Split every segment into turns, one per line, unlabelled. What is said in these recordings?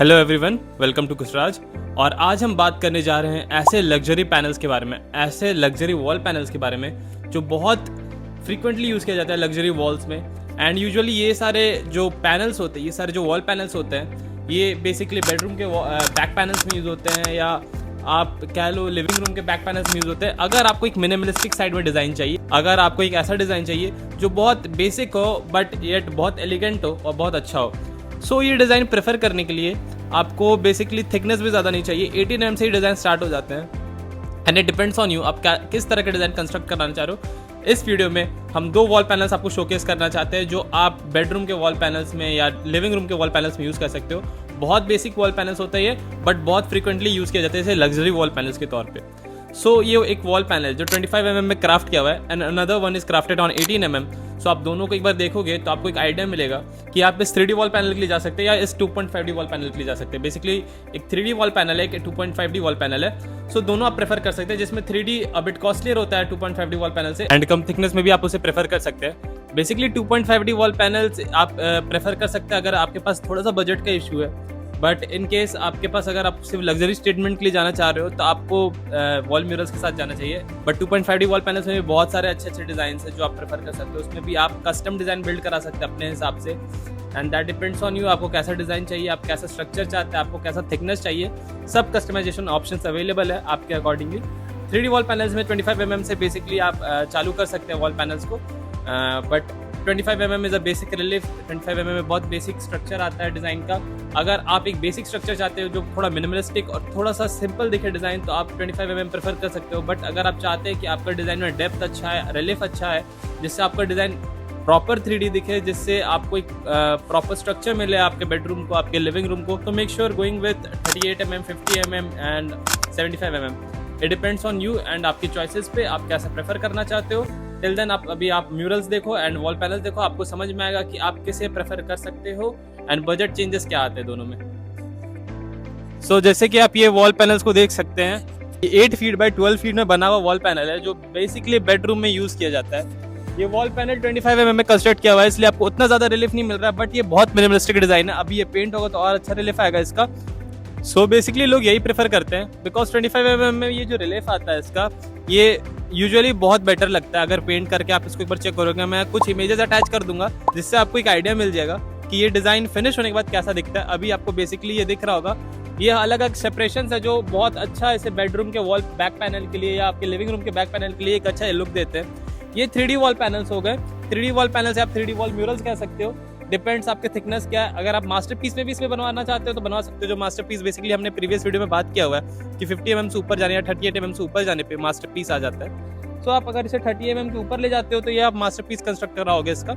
Hello everyone, welcome to Kushraj. और आज हम बात करने जा रहे हैं ऐसे लग्जरी पैनल्स के बारे में, ऐसे लग्जरी वॉल पैनल्स के बारे में जो बहुत फ्रीक्वेंटली यूज़ किया जाता है लग्जरी वॉल्स में। एंड यूजुअली ये सारे जो पैनल्स होते हैं, ये सारे जो वॉल पैनल्स होते हैं, ये बेसिकली बेडरूम के बैक पैनल्स में यूज़ होते हैं, या आप कह लो लिविंग रूम के बैक पैनल्स में यूज़ होते हैं। अगर आपको एक मिनिमलिस्टिक साइड में डिज़ाइन चाहिए, अगर आपको एक ऐसा डिज़ाइन चाहिए जो बहुत बेसिक हो बट येट बहुत एलिगेंट हो और बहुत अच्छा हो, सो ये डिज़ाइन प्रेफर करने के लिए आपको बेसिकली थिकनेस भी ज़्यादा नहीं चाहिए। 18 mm से ही डिज़ाइन स्टार्ट हो जाते हैं। And it depends on you, आप किस तरह के डिज़ाइन कंस्ट्रक्ट कराना चाह रहे हो। इस वीडियो में हम दो वॉल पैनल्स आपको शोकेस करना चाहते हैं जो आप बेडरूम के वॉल पैनल्स में या लिविंग रूम के वॉल पैनल्स में यूज़ कर सकते हो। बहुत बेसिक वॉल पैनल्स होते हैं ये, बट बहुत फ्रीक्वेंटली यूज़ किया जाता है जैसे लग्जरी वॉल पैनल्स के तौर पे। सो ये एक वॉल पैनल जो 25 mm में क्राफ्ट किया हुआ है and another one is crafted on 18 mm। सो आप दोनों को एक बार देखोगे तो आपको एक आइडिया मिलेगा कि आप इस 3D वॉल पैनल के लिए जा सकते हैं या इस 2.5D वॉल पैनल के लिए जा सकते हैं। बेसिकली एक 3D वॉल पैनल है, एक 2.5D वॉल पैनल है। सो दोनों आप प्रेफर कर सकते हैं, जिसमें 3D अब बिट कॉस्टलियर होता है 2.5D वॉल पैनल से, एंड कम थिकनेस में भी आप उसे प्रेफर कर सकते हैं। बेसिकली 2.5D वॉल पैनल्स आप प्रेफर कर सकते हैं अगर आपके पास थोड़ा सा बजट का इशू है। बट इन केस आपके पास, अगर आप सिर्फ लग्जरी स्टेटमेंट के लिए जाना चाह रहे हो तो आपको वॉल म्यूरल्स के साथ जाना चाहिए। बट 2.5D वॉल पैनल्स में भी बहुत सारे अच्छे अच्छे डिज़ाइन है जो आप प्रेफर कर सकते हो। उसमें भी आप कस्टम डिज़ाइन बिल्ड करा सकते हैं अपने हिसाब से, and that depends on you. आपको कैसा डिज़ाइन चाहिए, आप कैसा स्ट्रक्चर चाहते हैं, आपको कैसा थिकनेस चाहिए, सब कस्टमाइजेशन ऑप्शंस अवेलेबल है आपके अकॉर्डिंगली। 3D वॉल पैनल्स में 25 mm से बेसिकली आप चालू कर सकते हैं वॉल पैनल्स को। But 25 mm is a basic relief. 25 mm में बहुत बेसिक स्ट्रक्चर आता है डिज़ाइन का। अगर आप एक बेसिक स्ट्रक्चर चाहते हो जो थोड़ा मिनिमलिस्टिक और थोड़ा सा सिंपल दिखे डिज़ाइन, तो आप 25 mm प्रेफर कर सकते हो। बट अगर आप चाहते हैं कि आपका डिज़ाइन में डेप्थ अच्छा है, रिलीफ अच्छा है, जिससे आपका डिज़ाइन प्रॉपर 3D दिखे, जिससे आपको एक प्रॉपर स्ट्रक्चर मिले आपके बेडरूम को, आपके लिविंग रूम को, तो make sure going with 38 mm, 50 mm and 75 mm। It depends on you and आपकी चॉइसेस पे आप कैसा प्रेफर करना चाहते हो। टिल देन आप म्यूरल्स देखो एंड वॉल पैनल्स देखो, आपको समझ में आएगा कि आप किसे प्रेफर कर सकते हो एंड बजट चेंजेस क्या आते हैं दोनों में। सो जैसे कि आप ये वॉल पैनल्स को देख सकते हैं, ये 8 फीट बाय 12 फीट में बना हुआ वॉल पैनल है जो बेसिकली बेडरूम में यूज किया जाता है। ये वॉल पैनल 25 mm में कंस्ट्रक्ट किया हुआ है, इसलिए आपको उतना ज्यादा रिलीफ नहीं मिल रहा है, बट ये बहुत मिनिमलिस्टिक डिजाइन है। अभी ये पेंट होगा तो और अच्छा रिलीफ आएगा इसका। सो बेसिकली लोग यही प्रेफर करते हैं बिकॉज 25 mm में ये जो रिलीफ आता है इसका, ये यूजुअली बहुत बेटर लगता है। अगर पेंट करके आप इसको एक बार चेक करोगे, मैं कुछ इमेजेस अटैच कर दूंगा जिससे आपको एक आइडिया मिल जाएगा कि ये डिज़ाइन फिनिश होने के बाद कैसा दिखता है। अभी आपको बेसिकली ये दिख रहा होगा, ये अलग अलग सेपरेशन है जो बहुत अच्छा इसे बेडरूम के वॉल बैक पैनल के लिए या आपके लिविंग रूम के बैक पैनल के लिए एक अच्छा लुक देते हैं। ये 3D वॉल पैनल्स हो गए। 3D वॉल पैनल से आप 3D वॉल म्यूरल्स कह सकते हो, डिपेंड्स आपके थिकनेस क्या है। अगर आप मास्टरपीस में भी इसमें बनवाना चाहते हो तो बनवा सकते हो। जो मास्टरपीस बेसिकली हमने प्रीवियस वीडियो में बात किया हुआ है कि 50 mm से ऊपर जाने या 38 mm से ऊपर जाने पे मास्टरपीस आ जाता है। सो आप अगर इसे 30 mm के ऊपर ले जाते हो तो ये आप मास्टरपीस कंस्ट्रक्ट कराओगे इसका।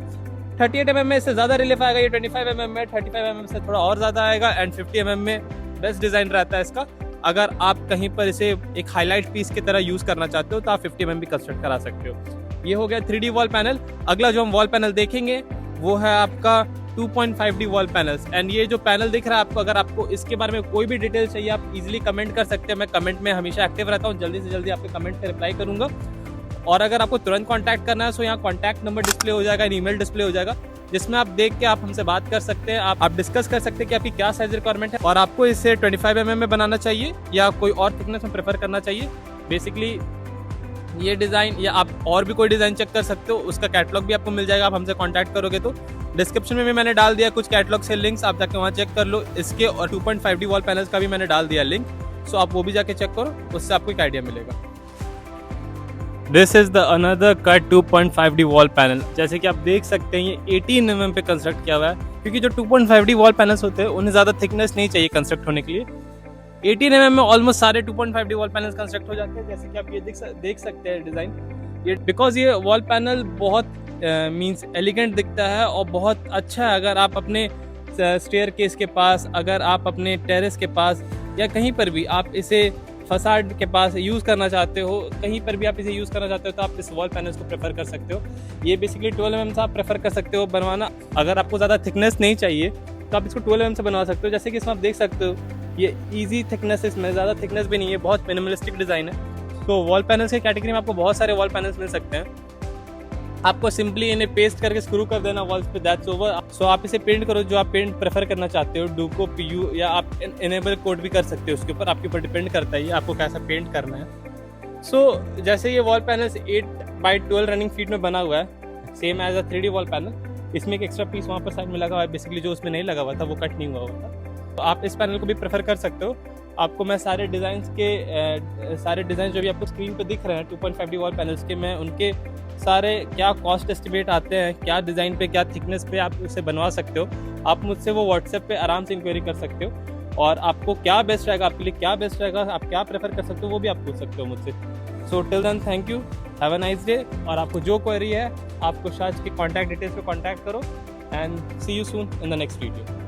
38 mm में इससे ज़्यादा रिलीफ आएगा, ये 25 mm में, 35 mm से थोड़ा और ज़्यादा आएगा, एंड 50 mm में बेस्ट डिज़ाइन रहता है इसका। अगर आप कहीं पर इसे एक हाईलाइट पीस की तरह यूज़ करना चाहते हो तो आप 50 mm भी कंस्ट्रक्ट करा सकते हो। ये हो गया 3D वॉल पैनल। अगला जो हम वॉल पैनल देखेंगे वो है आपका 2.5D वॉल पैनल्स। एंड ये जो पैनल दिख रहा है आपको, अगर आपको इसके बारे में कोई भी डिटेल चाहिए आप इजीली कमेंट कर सकते हैं। मैं कमेंट में हमेशा एक्टिव रहता हूँ, जल्दी से जल्दी आपके कमेंट पे रिप्लाई करूंगा। और अगर आपको तुरंत कांटेक्ट करना है तो यहाँ कांटेक्ट नंबर डिस्प्ले हो जाएगा, ईमेल डिस्प्ले हो जाएगा, जिसमें आप देख के आप हमसे बात कर सकते हैं। आप डिस्कस कर सकते हैं कि आपकी क्या साइज रिक्वायरमेंट है और आपको इसे 25 mm में बनाना चाहिए या कोई और थिकनेस में प्रेफर करना चाहिए। बेसिकली ये डिज़ाइन, या आप और भी कोई डिज़ाइन चेक कर सकते हो, उसका कैटलॉग भी आपको मिल जाएगा आप हमसे कांटेक्ट करोगे तो। डिस्क्रिप्शन में भी मैंने डाल दिया कुछ कैटलॉग से लिंक्स, आप जाके वहाँ चेक कर लो इसके, और 2.5D वॉल पैनल्स का भी मैंने डाल दिया लिंक। सो आप वो भी जाके चेक करो, उससे आपको एक आइडिया मिलेगा। This is the another cut 2.5D wall panel. जैसे कि आप देख सकते हैं ये 18 mm पे कंस्ट्रक्ट किया हुआ है, क्योंकि जो 2.5D वॉल पैनल्स होते हैं उन्हें ज़्यादा थिकनेस नहीं चाहिए कंस्ट्रक्ट होने के लिए। 18 mm में ऑलमोस्ट सारे 2.5D वॉल पैनल्स कंस्ट्रक्ट हो जाते हैं। जैसे कि आप ये देख सकते हैं डिज़ाइन, ये बिकॉज ये वॉल पैनल बहुत मींस एलिगेंट दिखता है और बहुत अच्छा है। अगर आप अपने स्टेयर केस के पास, अगर आप अपने टेरेस के पास, या कहीं पर भी आप इसे फसाड के पास यूज़ करना चाहते हो, कहीं पर भी आप इसे यूज़ करना चाहते हो तो आप इस वॉल पैनल्स को प्रेफर कर सकते हो। ये बेसिकली 12 mm से आप प्रेफर कर सकते हो बनवाना। अगर आपको ज़्यादा थिकनेस नहीं चाहिए तो आप इसको 12 mm से बनवा सकते हो। जैसे कि इसमें आप देख सकते हो ये ईजी थिकनेस है, इसमें ज़्यादा थिकनेस भी नहीं है, बहुत मिनिमलिस्टिक डिज़ाइन है। तो वॉल पैनल्स के कैटेगरी में आपको बहुत सारे वॉल पैनल्स मिल सकते हैं। आपको सिंपली इन्हें पेस्ट करके स्क्रू कर देना वॉल्स पे, दैट्स ओवर। सो आप इसे पेंट करो जो आप पेंट प्रेफर करना चाहते हो, डुको, पीयू, या आप इनेबल कोड भी कर सकते हो, उसके ऊपर आपके ऊपर डिपेंड करता है आपको कैसा पेंट करना है। सो जैसे ये wall panels 8x12 running feet में बना हुआ है, same as a 3D wall panel. इसमें एक एक्स्ट्रा पीस वहाँ पर साइड में लगा हुआ है, बेसिकली जो उसमें नहीं लगा हुआ था वो कट नहीं हुआ हुआ था। तो आप इस पैनल को भी प्रेफर कर सकते हो। आपको मैं सारे डिज़ाइन जो भी आपको स्क्रीन पे दिख रहे हैं 2.5D वॉल पैनल्स के, मैं उनके सारे क्या कॉस्ट एस्टिमेट आते हैं, क्या डिज़ाइन पे, क्या थिकनेस पे आप उसे बनवा सकते हो, आप मुझसे वो व्हाट्सएप पे आराम से इंक्वायरी कर सकते हो। और आपको क्या बेस्ट रहेगा, आपके लिए क्या बेस्ट रहेगा, आप क्या प्रेफर कर सकते हो, वो भी आप पूछ सकते हो मुझसे। So till then thank you, have a nice day. और आपको जो क्वेरी है आप कुशराज के कॉन्टैक्ट डिटेल्स पे कॉन्टैक्ट करो, and see you soon in the next video.